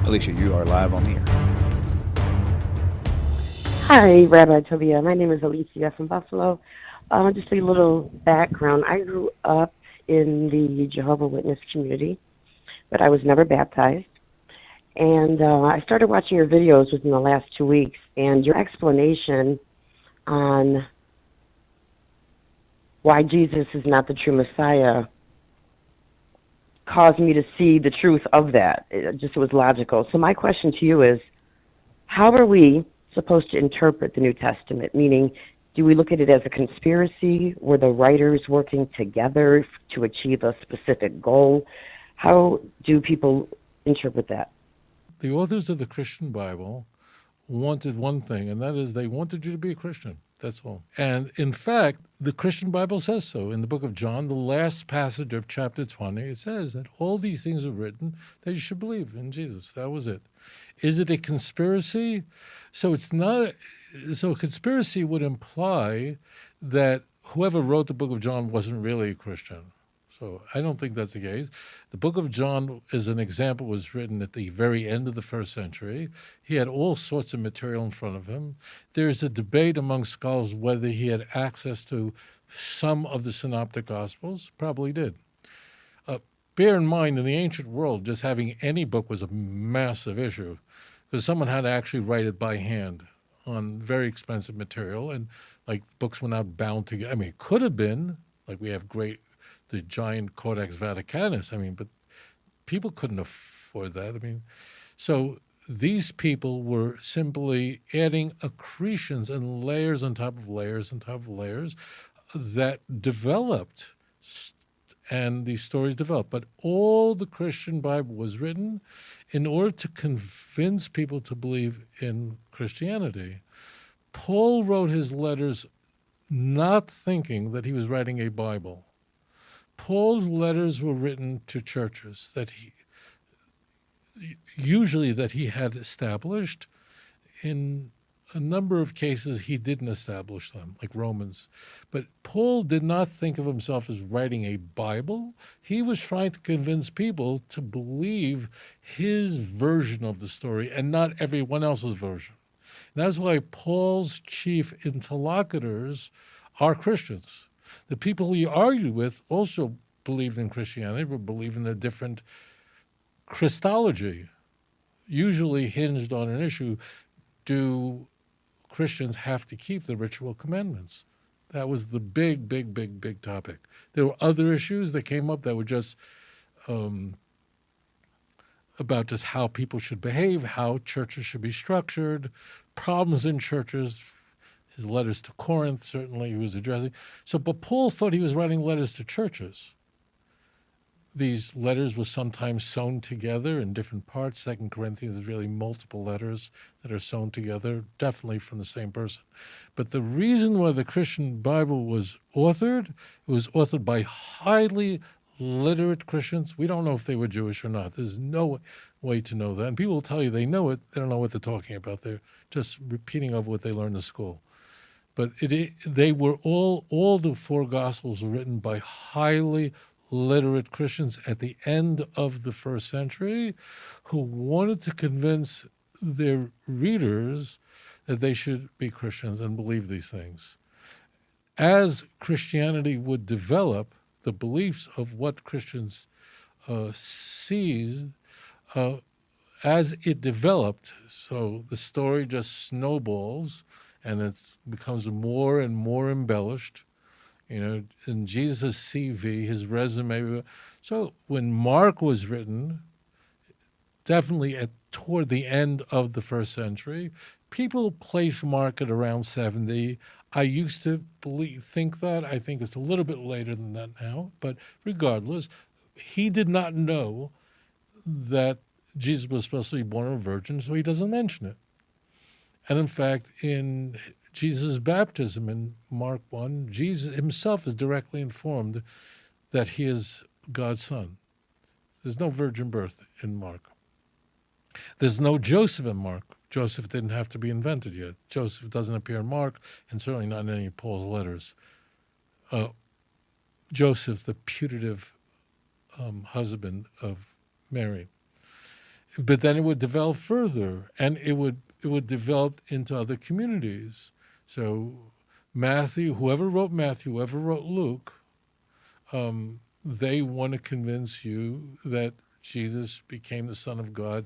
Alicia, you are live on the air. Hi, Rabbi Tobia. My name is Alicia from Buffalo. Just a little background. I grew up in the Jehovah Witness community, but I was never baptized. And I started watching your videos within the last 2 weeks, and your explanation on why Jesus is not the true Messiah caused me to see the truth of that. It was logical. So my question to you is, how are we supposed to interpret the New Testament? Meaning, do we look at it as a conspiracy? Were the writers working together to achieve a specific goal? How do people interpret that? The authors of the Christian Bible wanted one thing, and that is they wanted you to be a Christian. That's all. And in fact, the Christian Bible says so. In the book of John, the last passage of chapter 20, it says that all these things are written that you should believe in Jesus. That was it. Is it a conspiracy? So it's not. So a conspiracy would imply that whoever wrote the book of John wasn't really a Christian. So I don't think that's the case. The book of John, as an example, was written at the very end of the first century. He had all sorts of material in front of him. There's a debate among scholars whether he had access to some of the synoptic gospels. Probably did. Bear in mind, in the ancient world, just having any book was a massive issue because someone had to actually write it by hand on very expensive material, and like books were not bound together. I mean, it could have been, like we have the giant Codex Vaticanus. I mean, but people couldn't afford that. I mean, so these people were simply adding accretions and layers on top of layers on top of layers that developed, and these stories developed. But all the Christian Bible was written in order to convince people to believe in Christianity. Paul wrote his letters not thinking that he was writing a Bible. Paul's letters were written to churches that he had established. In a number of cases, he didn't establish them, like Romans. But Paul did not think of himself as writing a Bible. He was trying to convince people to believe his version of the story and not everyone else's version. And that's why Paul's chief interlocutors are Christians. The people he argued with also believed in Christianity, but believed in a different Christology, usually hinged on an issue: do Christians have to keep the ritual commandments? That was the big topic. There were other issues that came up that were just about just how people should behave, how churches should be structured, problems in churches. His letters to Corinth, certainly, he was addressing. But Paul thought he was writing letters to churches. These letters were sometimes sewn together in different parts. 2 Corinthians is really multiple letters that are sewn together, definitely from the same person. But the reason why the Christian Bible was authored, it was authored by highly literate Christians. We don't know if they were Jewish or not. There's no way to know that. And people will tell you they know it. They don't know what they're talking about. They're just repeating over what they learned in school. But they were all the four Gospels were written by highly literate Christians at the end of the first century who wanted to convince their readers that they should be Christians and believe these things. As Christianity would develop, the beliefs of what Christians seized, as it developed, so the story just snowballs and it becomes more and more embellished. In Jesus' CV, his resume. So when Mark was written, definitely toward the end of the first century, people place Mark at around 70. I used to think that. I think it's a little bit later than that now. But regardless, he did not know that Jesus was supposed to be born of a virgin, so he doesn't mention it. And in fact, in Jesus' baptism in Mark 1, Jesus himself is directly informed that he is God's son. There's no virgin birth in Mark. There's no Joseph in Mark. Joseph didn't have to be invented yet. Joseph doesn't appear in Mark, and certainly not in any of Paul's letters. Joseph, the putative husband of Mary. But then it would develop further, and it would develop into other communities. So Matthew, whoever wrote Luke, they want to convince you that Jesus became the Son of God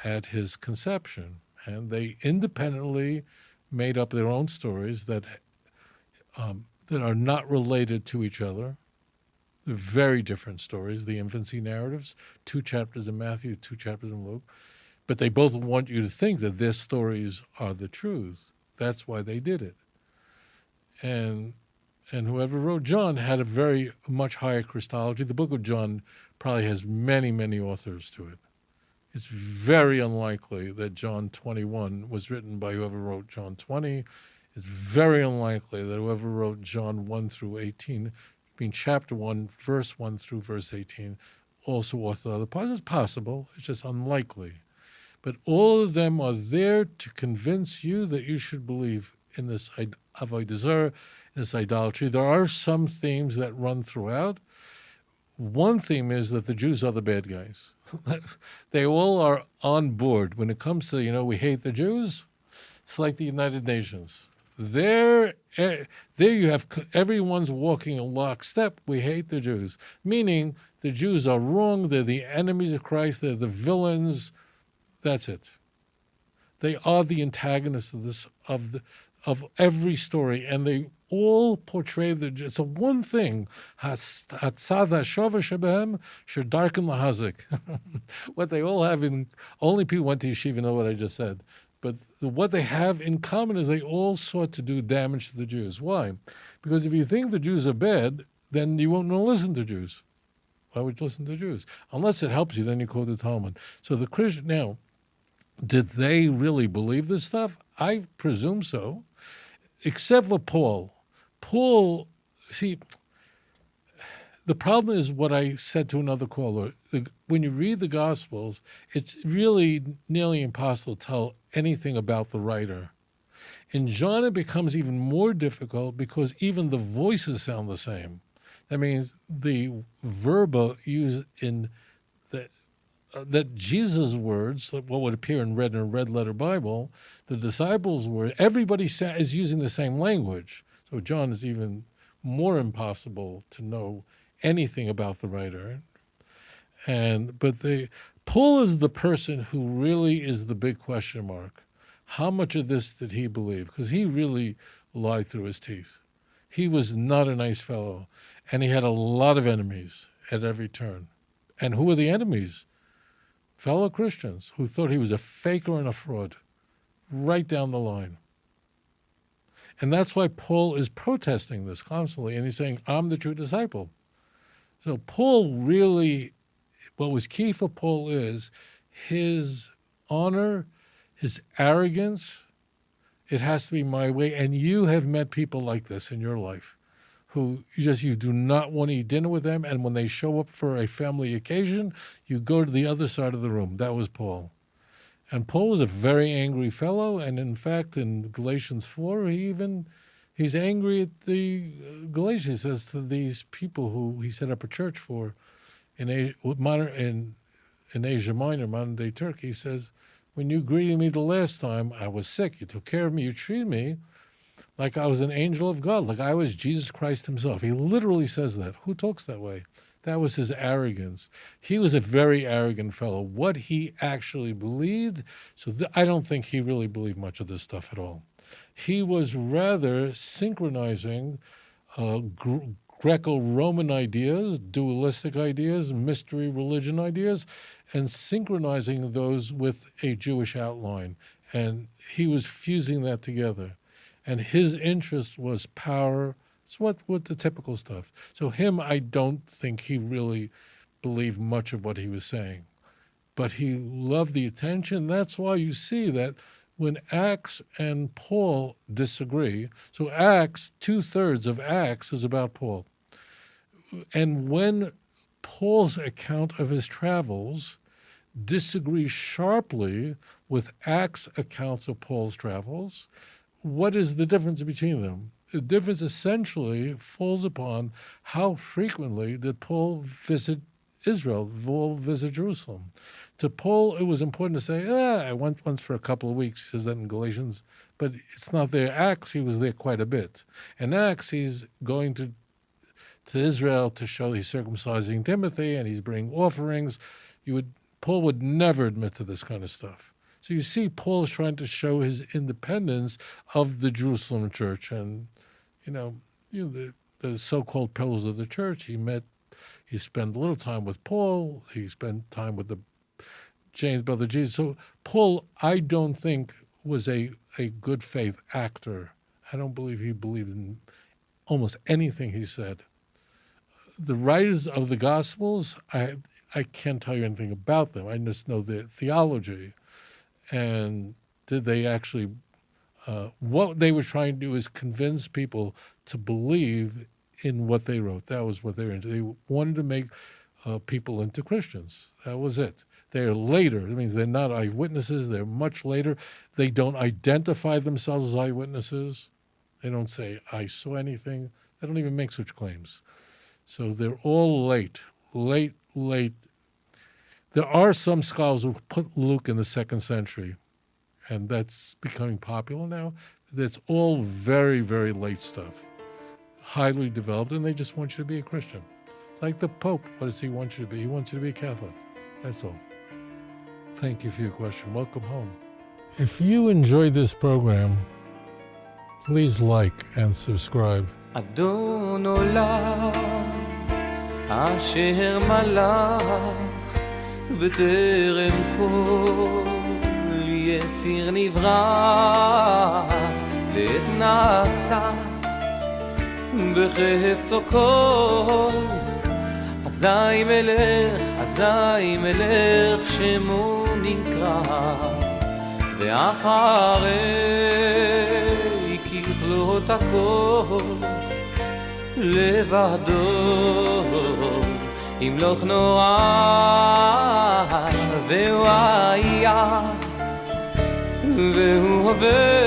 at his conception. And they independently made up their own stories that are not related to each other. They're very different stories, the infancy narratives, 2 chapters in Matthew, 2 chapters in Luke. But they both want you to think that their stories are the truth. That's why they did it. And whoever wrote John had a very much higher Christology. The book of John probably has many, many authors to it. It's very unlikely that John 21 was written by whoever wrote John 20. It's very unlikely that whoever wrote John 1 through 18, being chapter 1, verse 1 through verse 18, also authored other parts. It's possible. It's just unlikely. But all of them are there to convince you that you should believe in this avodah zarah, this idolatry. There are some themes that run throughout. One theme is that the Jews are the bad guys. They all are on board. When it comes to, we hate the Jews, it's like the United Nations. There you have everyone's walking in lockstep. We hate the Jews, meaning the Jews are wrong. They're the enemies of Christ. They're the villains. That's it. They are the antagonists of every story, and they all portray the. So one thing, what they all have in. Only people went to yeshiva know what I just said. But what they have in common is they all sought to do damage to the Jews. Why? Because if you think the Jews are bad, then you won't listen to Jews. Why would you listen to Jews? Unless it helps you, then you quote the Talmud. So the Christian, now, did they really believe this stuff? I presume so, except for Paul. Paul, see, the problem is what I said to another caller. When you read the Gospels, it's really nearly impossible to tell anything about the writer. In John, it becomes even more difficult because even the voices sound the same. That means the verba used in that Jesus' words, what would appear in a red letter Bible, the disciples' words, everybody is using the same language. So John is even more impossible to know anything about the writer. But Paul is the person who really is the big question mark. How much of this did he believe? Because he really lied through his teeth. He was not a nice fellow, and he had a lot of enemies at every turn. And who were the enemies? Fellow Christians who thought he was a faker and a fraud, right down the line. And that's why Paul is protesting this constantly, and he's saying, I'm the true disciple. So Paul really, what was key for Paul is his honor, his arrogance. It has to be my way. And you have met people like this in your life who you do not want to eat dinner with them. And when they show up for a family occasion, you go to the other side of the room. That was Paul. And Paul was a very angry fellow. And in fact, in Galatians 4, he's angry at the Galatians. He says to these people who he set up a church for in Asia Minor, modern-day Turkey, he says, when you greeted me the last time, I was sick. You took care of me. You treated me like I was an angel of God, like I was Jesus Christ himself. He literally says that. Who talks that way? That was his arrogance. He was a very arrogant fellow. What he actually believed, I don't think he really believed much of this stuff at all. He was rather synchronizing Greco-Roman ideas, dualistic ideas, mystery religion ideas, and synchronizing those with a Jewish outline. And he was fusing that together. And his interest was power. It's what the typical stuff. So I don't think he really believed much of what he was saying. But he loved the attention. That's why you see that when Acts and Paul disagree, so Acts, 2/3 of Acts is about Paul. And when Paul's account of his travels disagrees sharply with Acts' accounts of Paul's travels, what is the difference between them? The difference essentially falls upon how frequently did Paul visit Israel will visit Jerusalem. To Paul, it was important to say, I went once for a couple of weeks. He says that in Galatians, but it's not there. Acts, he was there quite a bit. In Acts, he's going to Israel to show he's circumcising Timothy and he's bringing offerings. Paul would never admit to this kind of stuff. So you see, Paul is trying to show his independence of the Jerusalem church, and the so-called pillars of the church. He spent a little time with Paul. He spent time with the James, brother Jesus. So Paul, I don't think, was a good faith actor. I don't believe he believed in almost anything he said. The writers of the Gospels, I can't tell you anything about them. I just know their theology. And did they actually, what they were trying to do is convince people to believe in what they wrote. That was what they were into. They wanted to make people into Christians. That was it. They're later. That means they're not eyewitnesses. They're much later. They don't identify themselves as eyewitnesses. They don't say, I saw anything. They don't even make such claims. So they're all late. There are some scholars who put Luke in the 2nd century, and that's becoming popular now. That's all very, very late stuff, highly developed, and they just want you to be a Christian. It's like the Pope. What does he want you to be? He wants you to be a Catholic. That's all. Thank you for your question. Welcome home. If you enjoyed this program, please like and subscribe. אדון עולם אשר מלך בטרם כל יציר נברא לעת נעשה בחפצו כל אזי מלך שמו נקרא ואחרי ככלות הכל לבדו ימלוך נורא והוא היה והוא עובר